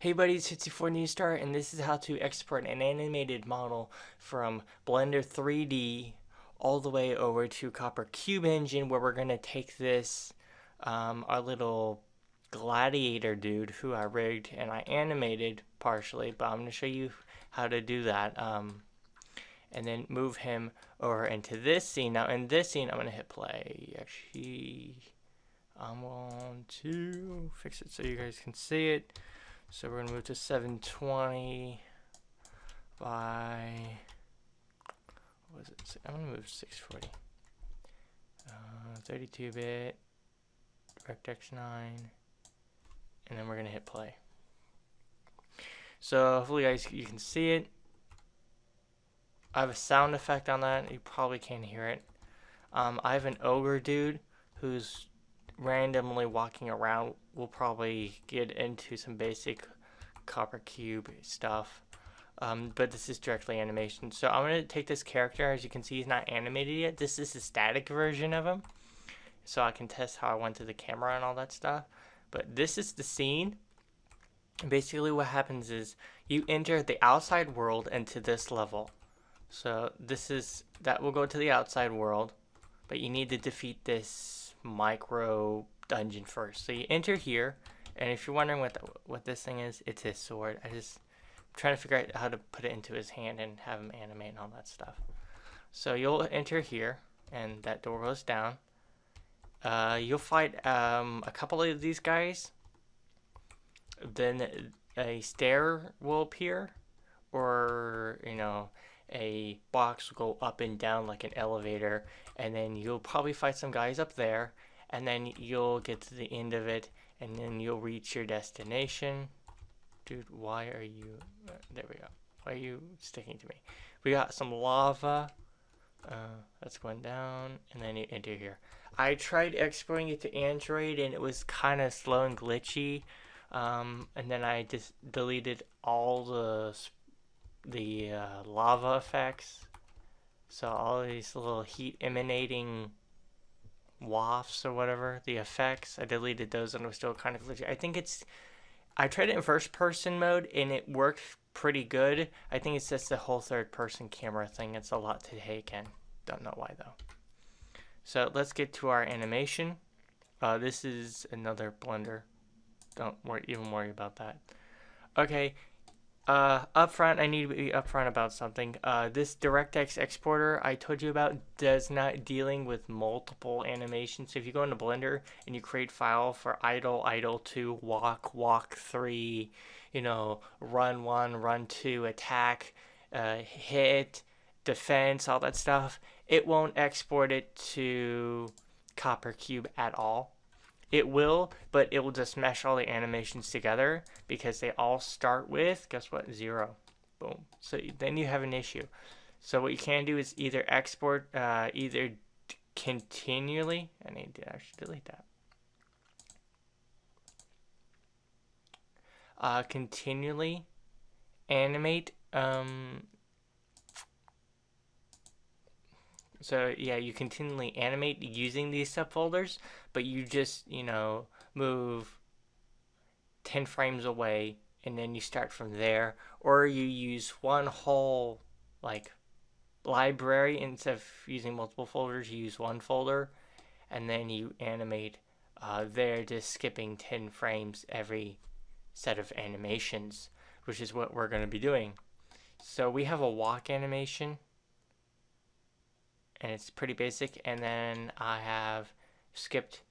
Hey buddies, 64 New Star, and this is how to export an animated model from Blender 3D all the way over to Copper Cube Engine, where we're gonna take this, our little gladiator dude who I rigged and I animated partially, but I'm gonna show you how to do that, and then move him over into this scene. Now in this scene, I'm gonna hit play. Actually, I'm going to fix it so you guys can see it. So we're gonna move to 720 by, what was it? I'm gonna move 640. 32-bit, DirectX 9, and then we're gonna hit play. So hopefully guys you can see it. I have a sound effect on that. You probably can't hear it. I have an ogre dude who's randomly walking around. We'll probably get into some basic Copper Cube stuff, but this is directly animation. So I'm going to take this character. As you can see, he's not animated yet. This is a static version of him, so I can test how I went to the camera and all that stuff. But this is the scene. Basically what happens is you enter the outside world into this level. So that will go to the outside world, but you need to defeat this micro dungeon first. So you enter here, and if you're wondering what this thing is, it's his sword. I'm trying to figure out how to put it into his hand and have him animate and all that stuff. So you'll enter here, and that door goes down. You'll fight a couple of these guys. Then a stair will appear, or a box will go up and down like an elevator, and then you'll probably fight some guys up there, and then you'll get to the end of it, and then you'll reach your destination. Dude, why are you... there we go. Why are you sticking to me? We got some lava. That's going down, and then you enter here. I tried exporting it to Android, and it was kind of slow and glitchy. And then I just deleted all the lava effects. So all these little heat emanating wafts or whatever, the effects, I deleted those and it was still kind of glitchy. I tried it in first person mode and it worked pretty good. I think it's just the whole third person camera thing. It's a lot to take in. Don't know why though. So let's get to our animation. This is another Blender. Don't even worry about that. Okay. Up front, I need to be upfront about something. This DirectX exporter I told you about does not dealing with multiple animations. So if you go into Blender and you create file for idle, idle 2, walk, walk 3, run 1, run 2, attack, hit, defense, all that stuff, it won't export it to Copper Cube at all. It will, but it will just mesh all the animations together because they all start with, guess what, 0. Boom. So then you have an issue. So what you can do is either export, either continually, I need to actually delete that. Continually animate, so yeah, you continually animate using these subfolders, but you just, move 10 frames away and then you start from there. Or you use one whole, library. Instead of using multiple folders, you use one folder and then you animate there, just skipping 10 frames every set of animations, which is what we're going to be doing. So we have a walk animation, and it's pretty basic, and then I have skipped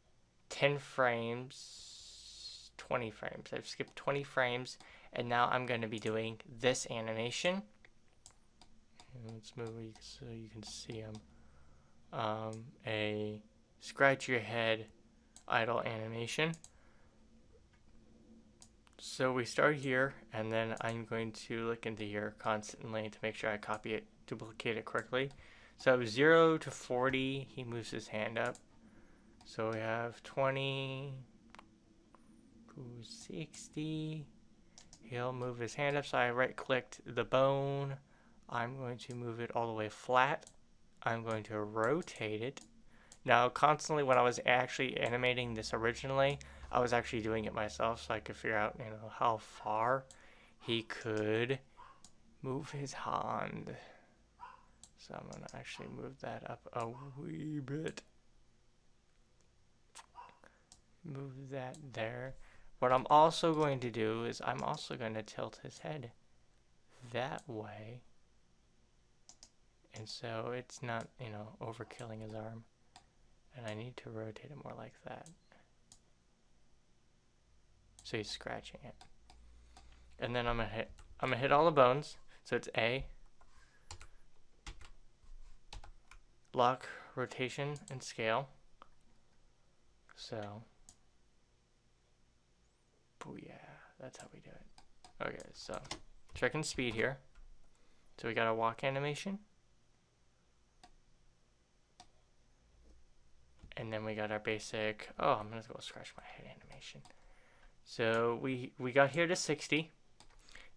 10 frames, 20 frames. I've skipped 20 frames, and now I'm going to be doing this animation. Let's move so you can see him. A scratch your head idle animation. So we start here, and then I'm going to look into here constantly to make sure I copy it, duplicate it correctly. So 0 to 40, he moves his hand up. So we have 20 to 60. He'll move his hand up. So I right-clicked the bone. I'm going to move it all the way flat. I'm going to rotate it. Now, constantly when I was actually animating this originally, I was actually doing it myself so I could figure out, how far he could move his hand. So I'm going to actually move that up a wee bit. Move that there. What I'm also going to do is I'm also going to tilt his head that way. And so it's not, overkilling his arm. And I need to rotate it more like that. So he's scratching it. And then I'm gonna hit all the bones. So it's A. Lock, rotation, and scale. So, booyah, that's how we do it. Okay, so checking speed here. So we got a walk animation. And then we got our basic, I'm gonna go scratch my head animation. So we got here to 60.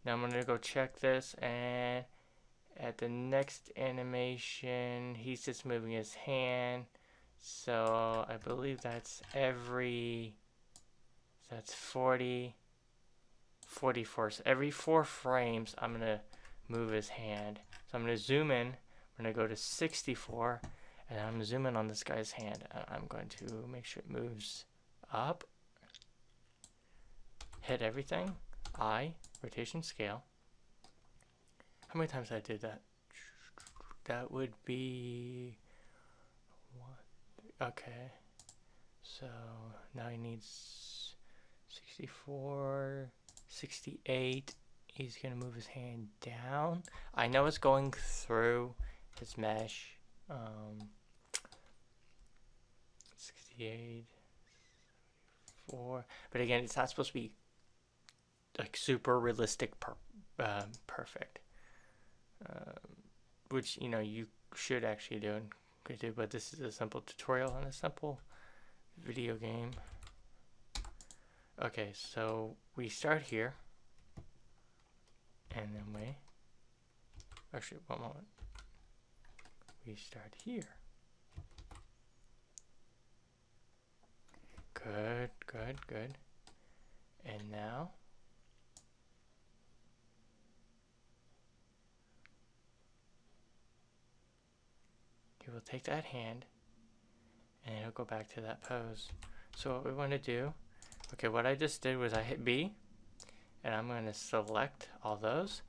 Now I'm gonna go check this, and at the next animation, he's just moving his hand. So I believe that's 40, 44. So every 4 frames, I'm gonna move his hand. So I'm gonna zoom in, I'm gonna go to 64, and I'm gonna zoom in on this guy's hand. I'm going to make sure it moves up. Hit everything. I, rotation, scale. How many times I did that? That would be 1. Okay. So now he needs 64, 68. He's gonna move his hand down. I know it's going through his mesh. 68, 4. But again, it's not supposed to be like super realistic, perfect. Which you should actually do and could do, but this is a simple tutorial on a simple video game. Okay, so we start here, and then we actually, one moment, we start here. Good, good, good. And now he will take that hand and he'll go back to that pose. So what we want to do, okay, what I just did was I hit B, and I'm going to select all those,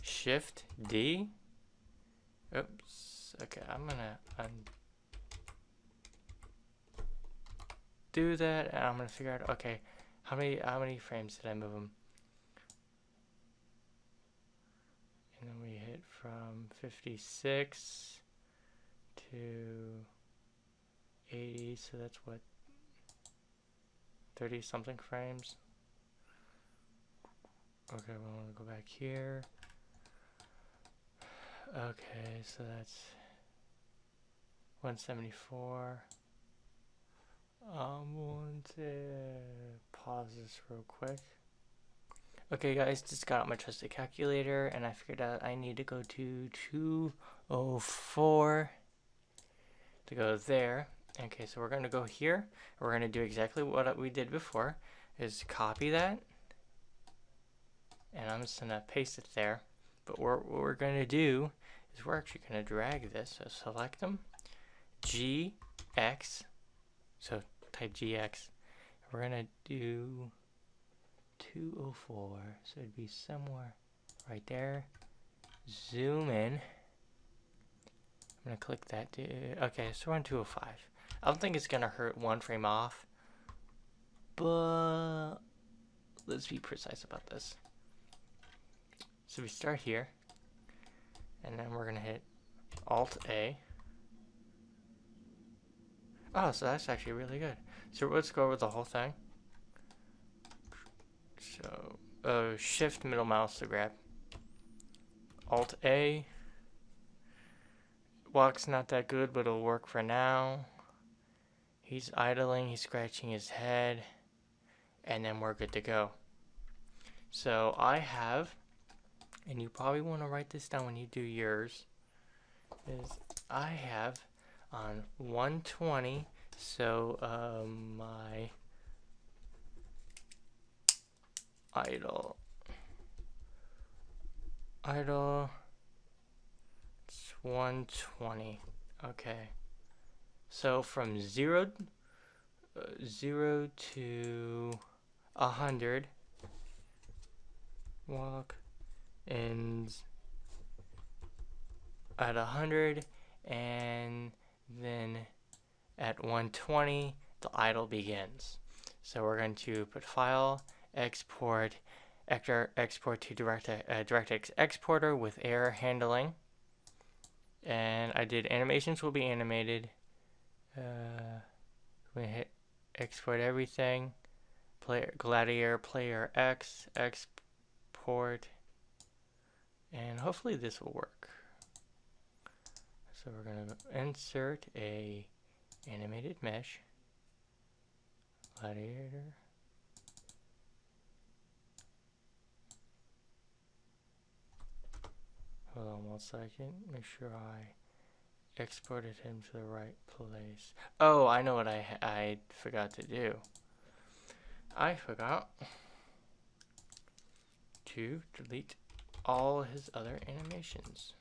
Shift D. Oops. Okay, I'm going to undo that, and I'm going to figure out, okay, how many frames did I move them? And then we hit from 56 to 80, so that's what, 30 something frames. Okay, we want to go back here. Okay, so that's 174. I'm going to pause this real quick. Okay guys, just got out my trusty calculator, and I figured out I need to go to 204 to go there. Okay, so we're going to go here. We're going to do exactly what we did before, is copy that, and I'm just going to paste it there. But what we're going to do is we're actually going to drag this. So select them, GX, so type GX. We're going to do 204, so it'd be somewhere right there. Zoom in. I'm going to click that. Okay, so we're on 205. I don't think it's going to hurt 1 frame off, but let's be precise about this. So we start here, and then we're going to hit Alt A. Oh, so that's actually really good. So let's go over the whole thing. So, Shift middle mouse to grab. Alt A. Walk's not that good, but it'll work for now. He's idling, he's scratching his head, and then we're good to go. So I have, and you probably want to write this down when you do yours, is I have on 120, so my idle. Idle. It's 120. Okay. So from 0 to 100, walk ends at 100, and then at 120 the idle begins. So we're going to put file, export to DirectX exporter with error handling. And I did animations will be animated. We hit export everything. Gladiator player X export, and hopefully this will work. So we're gonna insert a animated mesh. Gladiator. Hold on 1 second. Make sure I exported him to the right place. Oh, I know what I forgot to do. I forgot to delete all his other animations.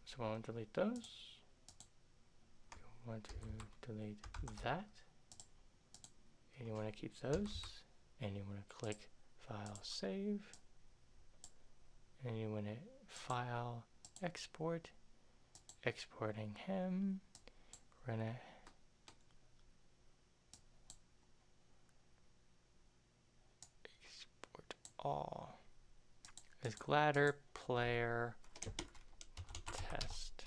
So I want to delete those. You want to delete that. And you want to keep those. And you want to click File, Save. And you want to File, Export. Exporting him. We're going to export all. Is Gladder player test.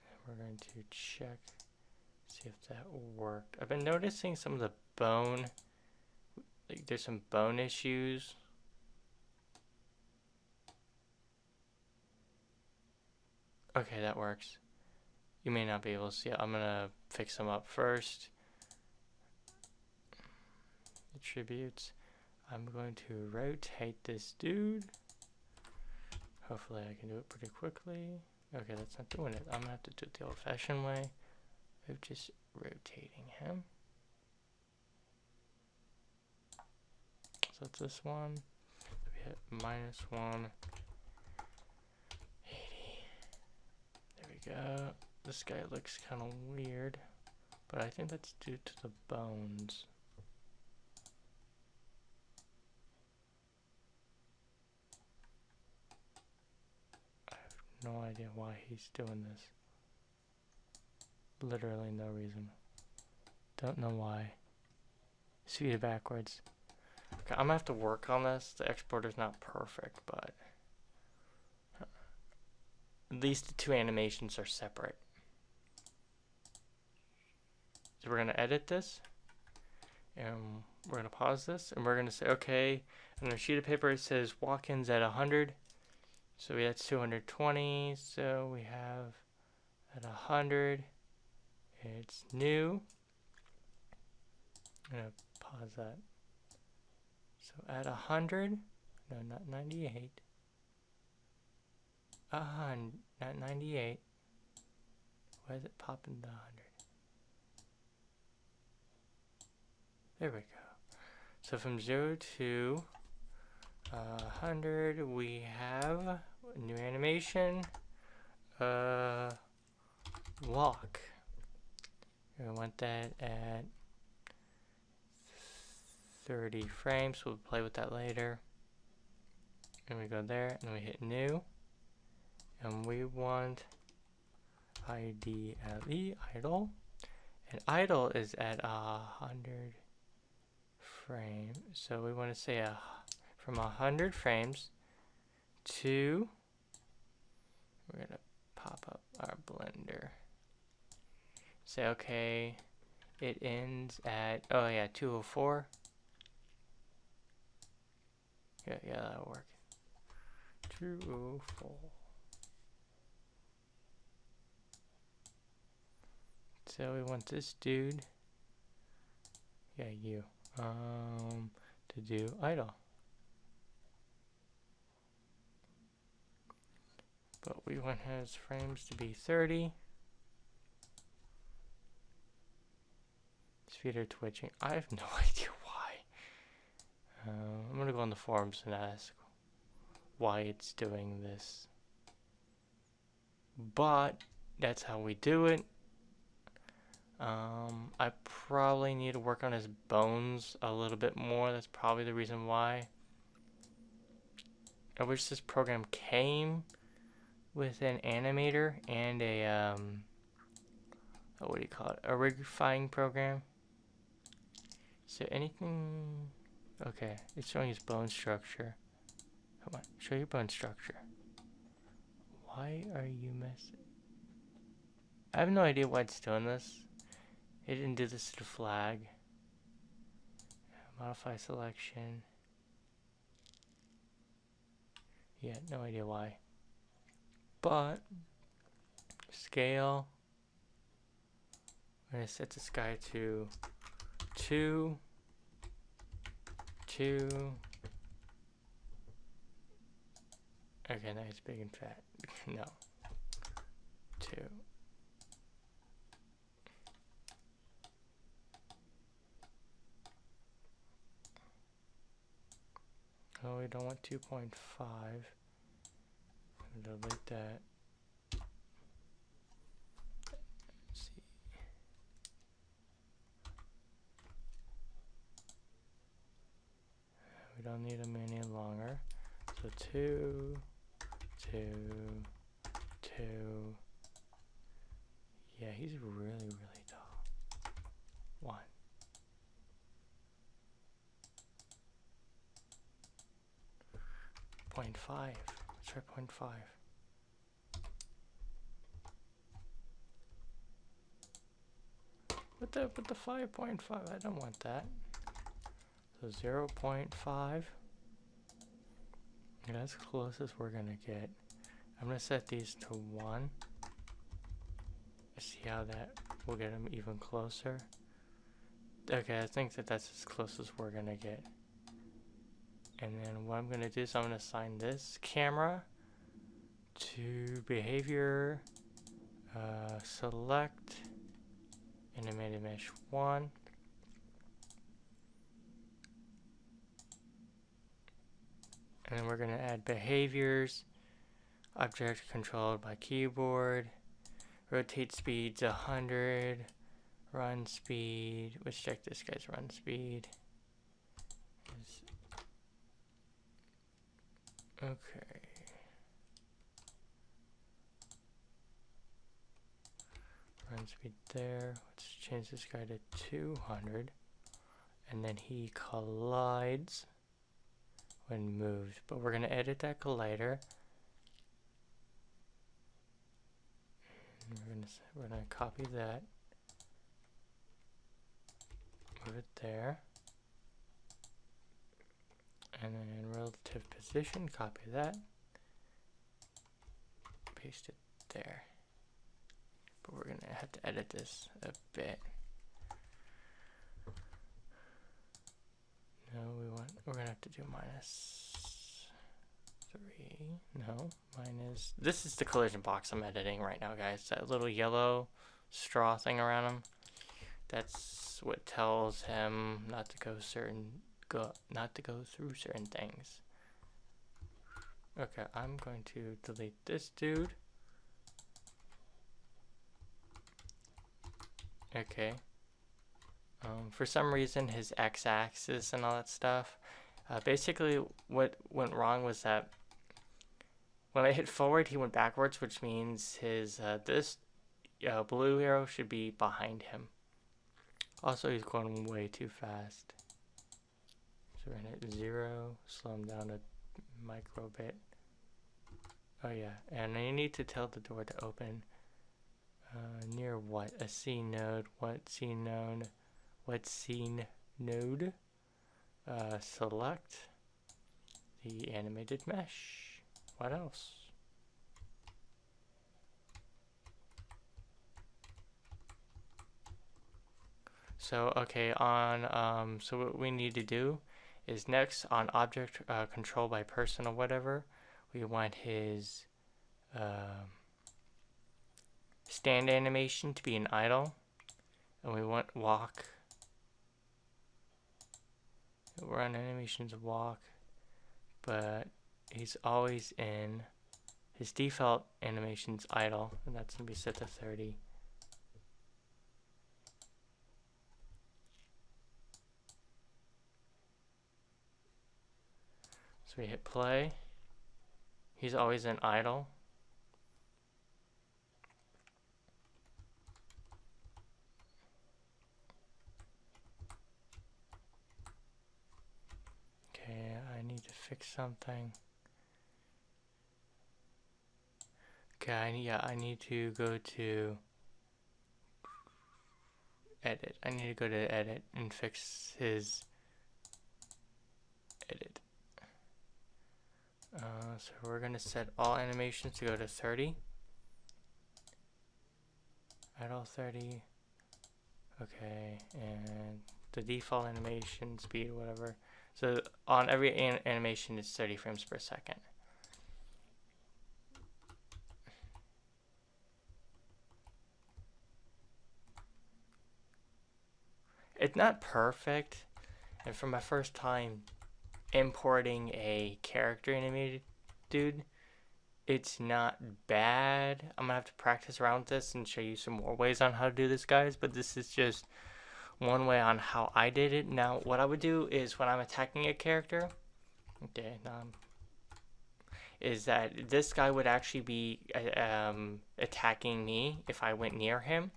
And we're going to check, see if that worked. I've been noticing some of the bone, like there's some bone issues. Okay, that works. You may not be able to see it. I'm gonna fix them up first. Attributes. I'm going to rotate this dude. Hopefully I can do it pretty quickly. Okay, that's not doing it. I'm gonna have to do it the old-fashioned way of just rotating him. So it's this one. We hit -1. 80. There we go. This guy looks kind of weird, but I think that's due to the bones. I have no idea why he's doing this. Literally no reason. Don't know why. Speed it backwards. Okay, I'm gonna have to work on this. The exporter's not perfect, but at least the two animations are separate. So we're gonna edit this, and we're gonna pause this, and we're gonna say, okay, on a sheet of paper it says walk-ins at 100, so that's 220, so we have at 100, it's new. I'm gonna pause that. So at 100, no, not 98, not 98, why is it popping to 100? There we go. So from 0 to 100, we have a new animation, walk. We want that at 30 frames. We'll play with that later. And we go there, and we hit new. And we want IDLE, idle. And idle is at 100 frames. So we want to say from 100 frames to, we're going to pop up our blender. Say, okay, it ends at, oh yeah, 204. Yeah, that'll work. 204. So we want this dude, yeah, you, to do idle. But we want his frames to be 30. feet are twitching. I have no idea why. I'm gonna go on the forums and ask why it's doing this. But that's how we do it. I probably need to work on his bones a little bit more. That's probably the reason why. I wish this program came with an animator and a what do you call it? A rigifying program. So anything? Okay, it's showing his bone structure. Come on, show your bone structure. Why are you missing? I have no idea why it's doing this. It didn't do this to the flag. Modify selection. Yeah, no idea why. But scale. I'm gonna set this guy to 2, 2. Okay, now he's big and fat. No. 2. Oh, we don't want 2.5. Delete that. Let's see. We don't need him any longer. So 2, 2, 2. Yeah, he's really, really tall. 1. Point 0.5. Let's try 0.5. What the 5.5? I don't want that. So 0.5. That's the closest we're gonna get. I'm gonna set these to 1. See how that will get them even closer. Okay, I think that's as close as we're gonna get. And then what I'm gonna do is I'm gonna assign this camera to behavior, select animated mesh 1. And then we're gonna add behaviors, object controlled by keyboard, rotate speeds 100, run speed. Let's check this guy's run speed. Okay. Run speed there. Let's change this guy to 200. And then he collides when moved. But we're going to edit that collider. And we're going to copy that. Move it there. And then in relative position, copy that. Paste it there. But we're gonna have to edit this a bit. No, we're gonna have to do -3. No, minus. This is the collision box I'm editing right now, guys. That little yellow straw thing around him. That's what tells him not to go through certain things. Okay, I'm going to delete this dude. Okay. For some reason, his x-axis and all that stuff. Basically, what went wrong was that when I hit forward, he went backwards, which means his this blue arrow should be behind him. Also, he's going way too fast. So we're gonna hit 0, slow him down a micro bit. Oh yeah, and I need to tell the door to open near what? A scene node. What scene node? What scene node? Select the animated mesh. What else? So okay, on so what we need to do is next on object control by person or whatever, we want his stand animation to be an idle, and we want walk run animations walk, but he's always in. His default animation's idle, and that's going to be set to 30. So we hit play. He's always in idle. Okay, I need to fix something. Okay, I need to go to edit. I need to go to edit and fix his edit. So we're going to set all animations to go to 30. Idle 30. Okay, and the default animation speed, whatever. So on every animation, it's 30 frames per second. It's not perfect, and for my first time importing a character animated dude, it's not bad. I'm gonna have to practice around with this and show you some more ways on how to do this, guys, but this is just one way on how I did it. Now, what I would do is when I'm attacking a character, okay, is that this guy would actually be attacking me if I went near him,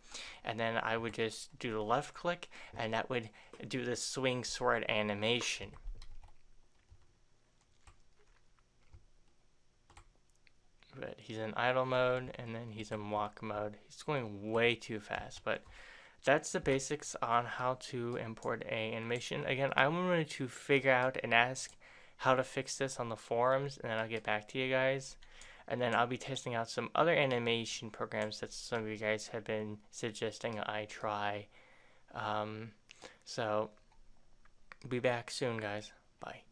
and then I would just do the left click, and that would do the swing sword animation. But he's in idle mode, and then he's in walk mode. He's going way too fast, but that's the basics on how to import a animation. Again, I'm going to figure out and ask how to fix this on the forums, and then I'll get back to you guys. And then I'll be testing out some other animation programs that some of you guys have been suggesting I try. So, be back soon, guys. Bye.